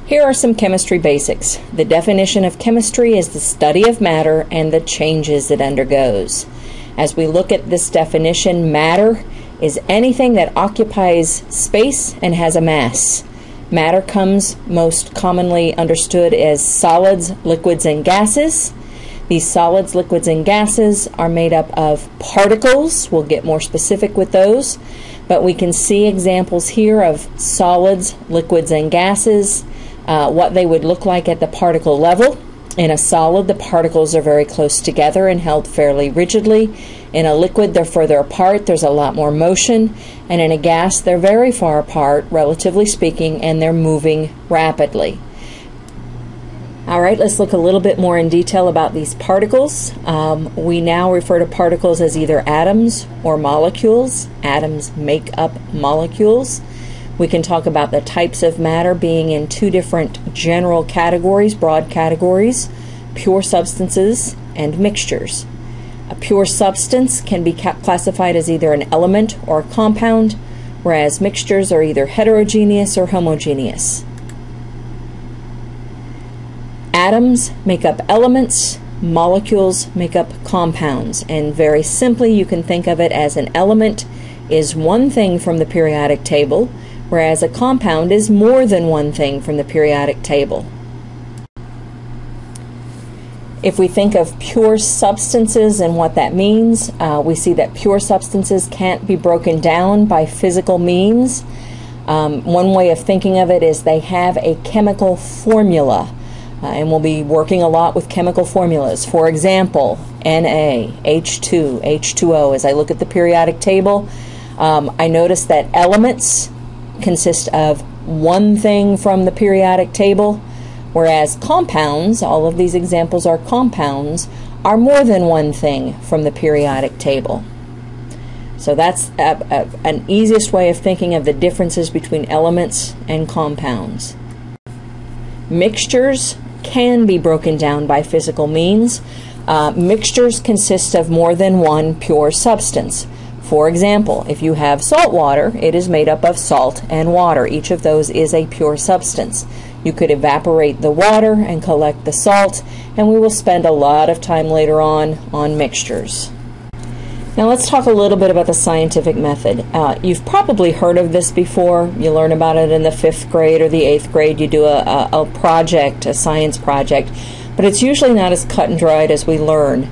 Here are some chemistry basics. The definition of chemistry is the study of matter and the changes it undergoes. As we look at this definition, matter is anything that occupies space and has a mass. Matter comes most commonly understood as solids, liquids, and gases. These solids, liquids, and gases are made up of particles. We'll get more specific with those, but we can see examples here of solids, liquids, and gases. What they would look like at the particle level. In a solid, the particles are very close together and held fairly rigidly. In a liquid, they're further apart, there's a lot more motion. And in a gas, they're very far apart, relatively speaking, and they're moving rapidly. All right, let's look a little bit more in detail about these particles. We now refer to particles as either atoms or molecules. Atoms make up molecules. We can talk about the types of matter being in two different general categories, broad categories: pure substances and mixtures. A pure substance can be classified as either an element or a compound, whereas mixtures are either heterogeneous or homogeneous. Atoms make up elements, molecules make up compounds, and very simply you can think of it as an element is one thing from the periodic table, whereas a compound is more than one thing from the periodic table. If we think of pure substances and what that means, we see that pure substances can't be broken down by physical means. One way of thinking of it is they have a chemical formula, and we'll be working a lot with chemical formulas. For example, Na, H2, H2O. As I look at the periodic table, I notice that elements consist of one thing from the periodic table, whereas compounds, all of these examples are compounds, are more than one thing from the periodic table. So that's an easiest way of thinking of the differences between elements and compounds. Mixtures can be broken down by physical means. Mixtures consist of more than one pure substance. For example, if you have salt water, it is made up of salt and water. Each of those is a pure substance. You could evaporate the water and collect the salt, and we will spend a lot of time later on mixtures. Now let's talk a little bit about the scientific method. You've probably heard of this before. You learn about it in the 5th grade or the 8th grade. You do a project, a science project, but it's usually not as cut and dried as we learn.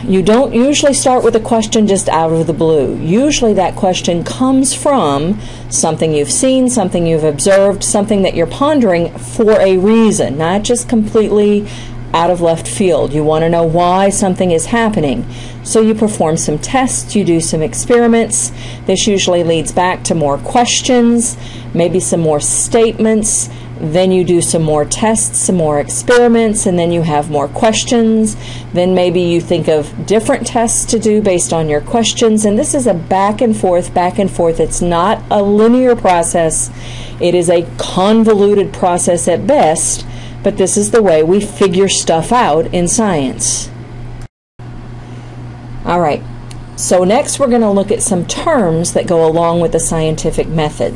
You don't usually start with a question just out of the blue. Usually that question comes from something you've seen, something you've observed, something that you're pondering for a reason, not just completely out of left field. You want to know why something is happening. So you perform some tests, you do some experiments. This usually leads back to more questions, maybe some more statements. Then you do some more tests, some more experiments, and then you have more questions. Then maybe you think of different tests to do based on your questions, and this is a back and forth, back and forth. It's not a linear process. It is a convoluted process at best, but this is the way we figure stuff out in science. All right, so next we're going to look at some terms that go along with the scientific method.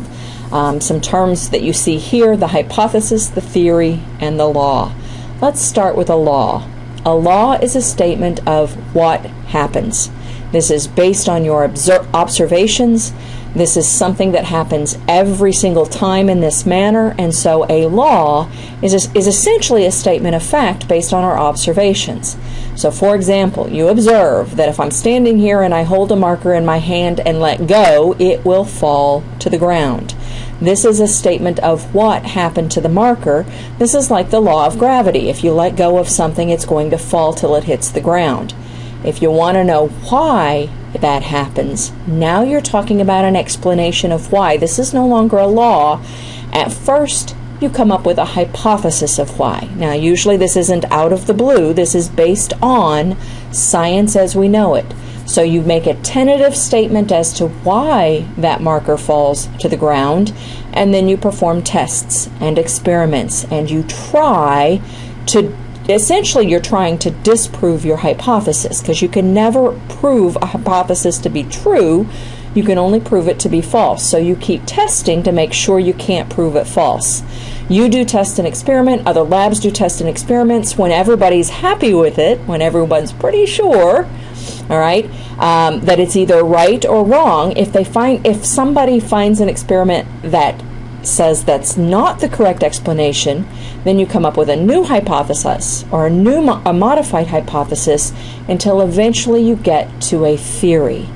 Some terms that you see here: the hypothesis, the theory, and the law. Let's start with a law. A law is a statement of what happens. This is based on your observations. This is something that happens every single time in this manner, and so a law is essentially a statement of fact based on our observations. So for example, you observe that if I'm standing here and I hold a marker in my hand and let go, it will fall to the ground. This is a statement of what happened to the marker. This is like the law of gravity. If you let go of something, it's going to fall till it hits the ground. If you want to know why that happens, now you're talking about an explanation of why. This is no longer a law. At first, you come up with a hypothesis of why. Now, usually this isn't out of the blue. This is based on science as we know it. So you make a tentative statement as to why that marker falls to the ground, and then you perform tests and experiments, and you try to, essentially you're trying to disprove your hypothesis, because you can never prove a hypothesis to be true. You can only prove it to be false. So you keep testing to make sure you can't prove it false. You do test and experiment, other labs do test and experiments. When everybody's happy with it, when everyone's pretty sure, all right, that it's either right or wrong, if somebody finds an experiment that says that's not the correct explanation, then you come up with a new hypothesis or a modified hypothesis until eventually you get to a theory.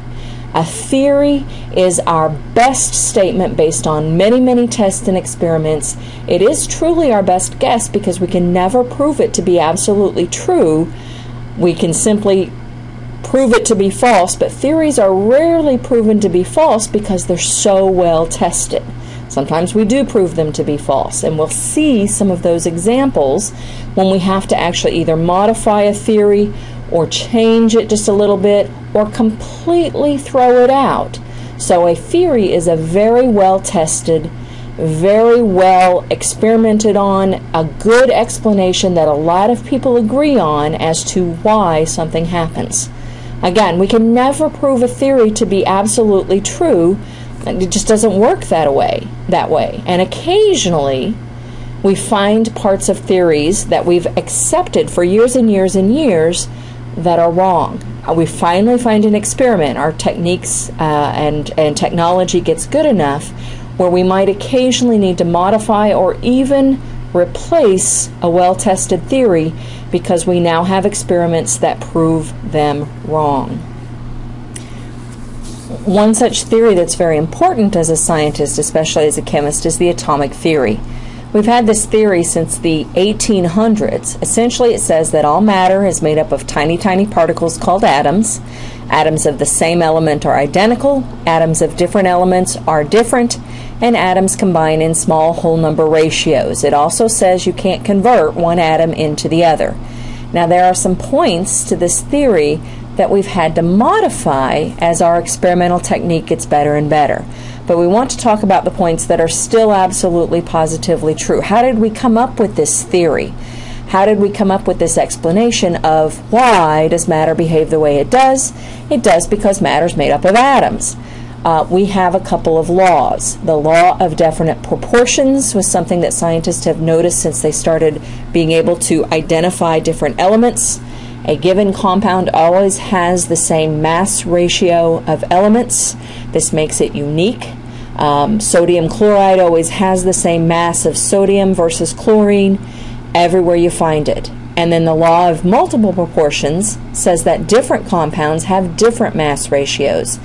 A theory is our best statement based on many, many tests and experiments. It is truly our best guess because we can never prove it to be absolutely true. We can simply prove it to be false, but theories are rarely proven to be false because they're so well tested. Sometimes we do prove them to be false, and we'll see some of those examples when we have to actually either modify a theory or change it just a little bit or completely throw it out. So a theory is a very well tested, very well experimented on, a good explanation that a lot of people agree on as to why something happens. Again, we can never prove a theory to be absolutely true. It just doesn't work that way. And occasionally, we find parts of theories that we've accepted for years and years and years that are wrong. We finally find an experiment. Our techniques and technology gets good enough where we might occasionally need to modify or even replace a well-tested theory because we now have experiments that prove them wrong. One such theory that's very important as a scientist, especially as a chemist, is the atomic theory. We've had this theory since the 1800s. Essentially, it says that all matter is made up of tiny, tiny particles called atoms. Atoms of the same element are identical, atoms of different elements are different, and atoms combine in small whole number ratios. It also says you can't convert one atom into the other. Now, there are some points to this theory that we've had to modify as our experimental technique gets better and better. But we want to talk about the points that are still absolutely positively true. How did we come up with this theory? How did we come up with this explanation of why does matter behave the way it does? It does because matter is made up of atoms. We have a couple of laws. The law of definite proportions was something that scientists have noticed since they started being able to identify different elements. A given compound always has the same mass ratio of elements. This makes it unique. Sodium chloride always has the same mass of sodium versus chlorine everywhere you find it. And then the law of multiple proportions says that different compounds have different mass ratios.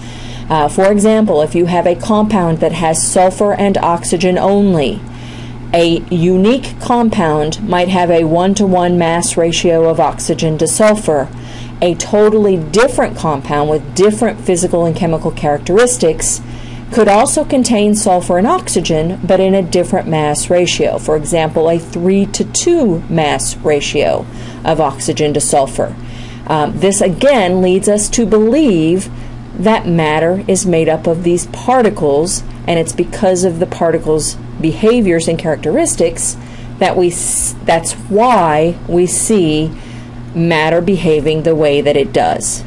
For example, if you have a compound that has sulfur and oxygen only, a unique compound might have a 1-to-1 mass ratio of oxygen to sulfur. A totally different compound with different physical and chemical characteristics could also contain sulfur and oxygen, but in a different mass ratio. For example, a 3-to-2 mass ratio of oxygen to sulfur. This again leads us to believe that matter is made up of these particles, and it's because of the particles' behaviors and characteristics that's why we see matter behaving the way that it does.